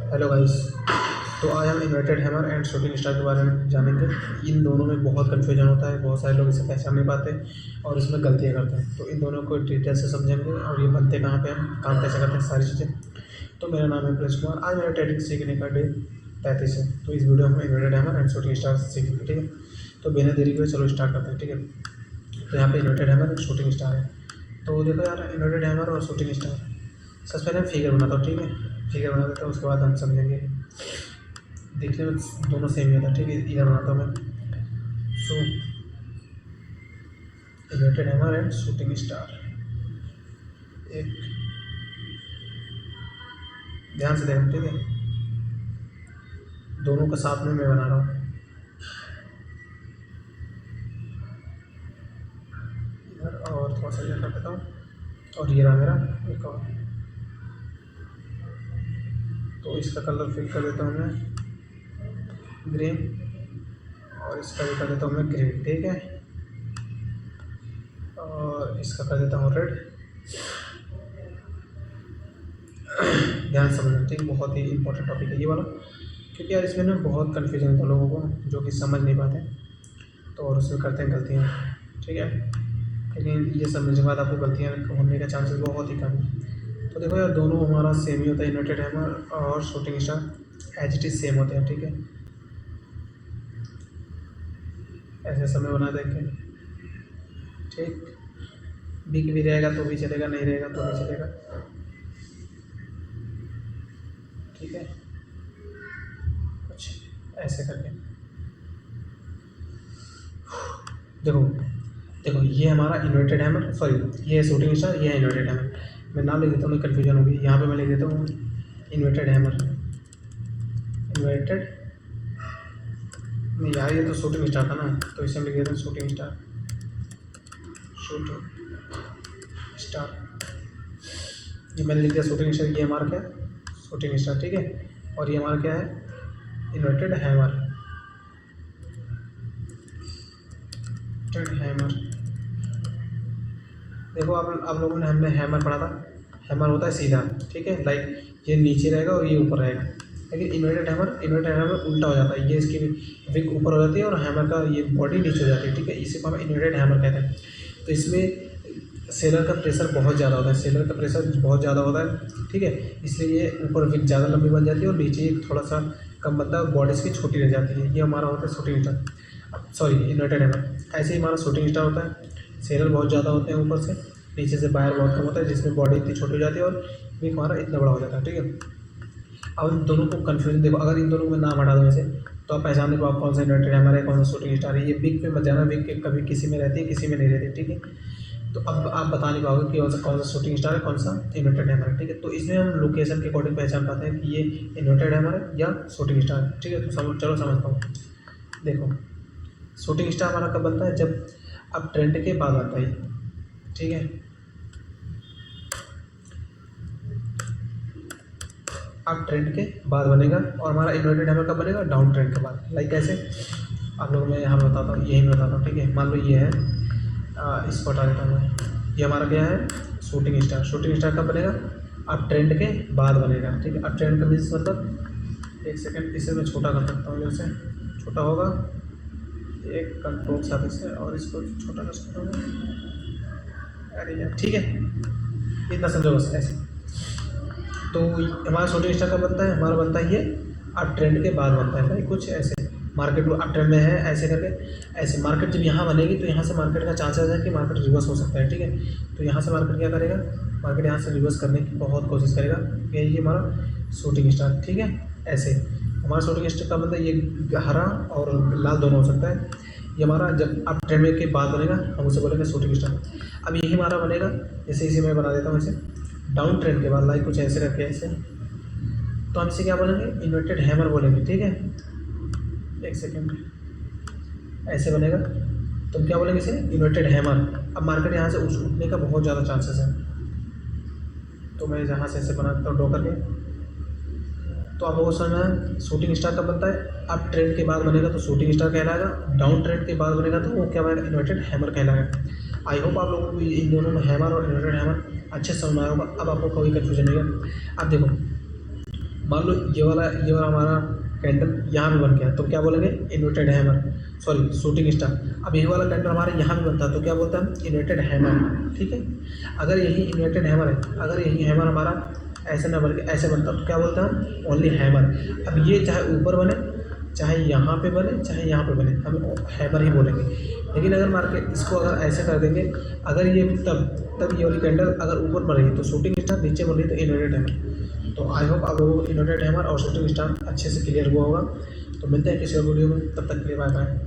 Hello guys. तो आज हम inverted hammer and shooting star के बारे में जानेंगे। इन दोनों में बहुत कन्फ्यूजन होता है, बहुत सारे लोग इसे पहचान नहीं पाते और इसमें गलतियाँ करते हैं। तो इन दोनों को डिटेल से समझेंगे और ये बनते कहाँ पे हैं, काम कैसे करते हैं, सारी चीज़ें। तो मेरा नाम है प्रेस कुमार। आज मेरा ट्रेडिंग सीखने का डे 33 है। तो इस वीडियो में inverted hammer and shooting star सीखेंगे, ठीक है। तो बिना देरी के चलो स्टार्ट करते हैं, ठीक है। तो यहाँ पे inverted hammer and shooting star है। तो देखो यार, इन्वर्टेड हैमर और शूटिंग स्टार, सबसे पहले हम फिगर बनाता हूँ, ठीक है। फिगर बना देता हूँ, उसके बाद हम समझेंगे। देखने में दोनों सेम ही होता है, ठीक है। इधर बनाता हूँ मैं। So inverted hammer and shooting star, एक ध्यान से देखना, ठीक है। दोनों का साथ में मैं बना रहा हूँ। इधर और थोड़ा सा इधर कर देता हूँ और ये रहा मेरा एक और। तो इसका कलर फिल कर देता हूँ मैं ग्रीन और इसका भी कर देता हूँ मैं ग्रीन, ठीक है। और इसका कर देता हूँ रेड। ध्यान से समझना, ठीक है। बहुत ही इंपॉर्टेंट टॉपिक है ये वाला, क्योंकि यार इसमें ना बहुत कन्फ्यूजन होता है लोगों को, जो कि समझ नहीं पाते तो और उसमें करते हैं गलतियाँ, ठीक है। लेकिन ये समझने के बाद आपको गलतियाँ होने का चांसेस बहुत ही कम है। तो देखो यार, दोनों हमारा सेम ही होता है, इन्वर्टेड हैमर और shooting star as it is same होते हैं, ठीक है। ऐसे समय बना देंगे, ठीक। बिग भी रहेगा तो भी चलेगा, नहीं रहेगा तो भी चलेगा, ठीक है। कुछ ऐसे करके देखो देखो, ये हमारा इन्वर्टेड हैमर, सॉरी ये है शूटिंग स्टार, ये है इन्वर्टेड हैमर। मैं नाम लिख देता हूँ, कन्फ्यूजन होगी। यहाँ पे मैं लिख देता हूँ इन्वर्टेड हैमर, इन्वर्टेड नहीं यार, ये तो शूटिंग स्टार था ना, तो इसे हम लिख देते हैं शूटिंग स्टार, शूटिंग स्टार। ये मैंने लिख दिया शूटिंग स्टार। ये हमारा क्या है, शूटिंग स्टार, ठीक है। और ये हमारा क्या है, इन्वर्टेड हैमर, हैमर। देखो आप लोगों ने, हमने हैमर पढ़ा था। हैमर होता है सीधा, ठीक है, लाइक ये नीचे रहेगा और ये ऊपर रहेगा। लेकिन इन्वर्टेड हैमर उल्टा हो जाता है। ये इसकी विक ऊपर हो जाती है और हैमर का ये बॉडी नीचे हो जाती है, ठीक है। इसी को हम इन्वर्टेड हैमर कहते हैं। तो इसमें सेलर का प्रेशर बहुत ज़्यादा होता है, सेलर का प्रेशर बहुत ज़्यादा होता है, ठीक है। इसलिए ये ऊपर विक ज़्यादा लंबी बन जाती है और नीचे थोड़ा सा कम बनता है और बॉडी इसकी छोटी रह जाती है। ये हमारा होता है shooting star, sorry inverted hammer. ऐसे ही हमारा शूटिंग स्टार होता है। सेलर बहुत ज़्यादा होते हैं ऊपर से, नीचे से बाहर बहुत कम होता है, जिसमें बॉडी इतनी छोटी हो जाती है और विक हमारा इतना बड़ा हो जाता है, ठीक है। अब इन दोनों को कन्फ्यूजन देखो, अगर इन दोनों में नाम हटा दो ऐसे, तो आप पहचान नहीं पाओ कौन सा इन्वर्टेड हैमर है, कौन सा शूटिंग स्टार है। ये विक पे मत जाना, विक कभी किसी में रहती है, किसी में नहीं रहती, ठीक है। तो अब आप बता नहीं पाओगे कि कौन सा शूटिंग स्टार है, कौन सा इन्वर्टेड हैमर है, ठीक है। तो इसमें हम लोकेशन के अकॉर्डिंग पहचान पाते हैं कि ये इन्वर्टेड हैमर है या शूटिंग स्टार है, ठीक है। तो चलो समझता हूँ। देखो, शूटिंग स्टार हमारा कब बनता है, जब अब ट्रेंड के बाद आता है, ठीक है। अब ट्रेंड के बाद बनेगा और हमारा इन्वर्टेड हैमर कब बनेगा, डाउन ट्रेंड के बाद। लाइक कैसे, आप लोगों मैं यहाँ बताता हूँ, यही मैं बताता हूँ, ठीक है। मान लो ये है, इसको हटा देता हूँ मैं। ये हमारा क्या है, शूटिंग स्टार। शूटिंग स्टार कब बनेगा, अब ट्रेंड के बाद बनेगा, ठीक है। अब ट्रेंड का मीन्स मतलब, एक सेकंड, इसे मैं छोटा कर सकता हूँ, जैसे छोटा होगा, एक कंट्रोल साथ इसे और इसको छोटा कर सकता हूँ। अरे यार, ठीक है, इतना समझो बस ऐसे। तो हमारा शूटिंग स्टार कब बनता है, हमारा बनता है ये अब ट्रेंड के बाद बनता है, भाई कुछ ऐसे। मार्केट अब ट्रेंड में है ऐसे करके, ऐसे मार्केट जब यहाँ बनेगी तो यहाँ से मार्केट का चांसेस है कि मार्केट रिवर्स हो सकता है, ठीक है। तो यहाँ से मार्केट क्या करेगा, मार्केट यहाँ से रिवर्स करने की बहुत कोशिश करेगा, ये हमारा शूटिंग स्टार, ठीक है। ऐसे हमारा शूटिंग स्टार कब बनता है, ये हरा और लाल दोनों हो सकता है। ये हमारा जब अब ट्रेंड के बाद बनेगा, हम उसे बोलेंगे शूटिंग स्टार। अब यही हमारा बनेगा, जैसे इसे मैं बना देता हूँ ऐसे, डाउन ट्रेंड के बाद, लाइक कुछ ऐसे करके ऐसे, तो हम इसे क्या बोलेंगे, इन्वर्टेड हैमर बोलेंगे, ठीक है। एक सेकेंड, ऐसे बनेगा तो हम क्या बोलेंगे इसे, इन्वर्टेड हैमर। अब मार्केट यहाँ से उठने का बहुत ज़्यादा चांसेस है, तो मैं यहाँ से ऐसे बनाता हूँ ड्रॉ करके। तो आप लोगों को समझ में, शूटिंग स्टार कब बनता है, अब ट्रेंड के बाद बनेगा तो शूटिंग स्टार कहलाएगा, डाउन ट्रेंड के बाद बनेगा तो वो क्या बनेगा, इन्वर्टेड हैमर कहलाएगा। आई होप आप लोगों को इन दोनों में हैमर और इन्वर्टेड हैमर अच्छे से समझ में आया होगा। अब आपको कोई कन्फ्यूजन नहीं है। अब देखो, मान लो ये वाला हमारा कैंडल यहाँ भी बन गया तो क्या बोलेंगे inverted hammer, sorry shooting star. अब यही वाला कैंडल हमारे यहाँ भी बनता है तो क्या बोलते हैं हम इन्वर्टेड हैमर, ठीक है। अगर यही इन्वर्टेड हैमर है, अगर यही हैमर हमारा ऐसे ना बन के ऐसे बनता तो क्या बोलते हैं हम ओनली हैमर। अब ये चाहे ऊपर बने, चाहे यहाँ पे बने, चाहे यहाँ पे बने, हम हैमर ही बोलेंगे। लेकिन अगर मार के इसको अगर ऐसे कर देंगे, अगर ये तब ये वाली कैंडल अगर ऊपर बन रही है तो शूटिंग स्टार, नीचे बन रही है तो इन्वर्टेड हैमर। तो आई होप आप लोगों को इन्वर्टेड हैमर और शूटिंग स्टार अच्छे से क्लियर हुआ होगा। तो मिलते हैं किसी और वीडियो में, तब तक के लिए बाय बाय।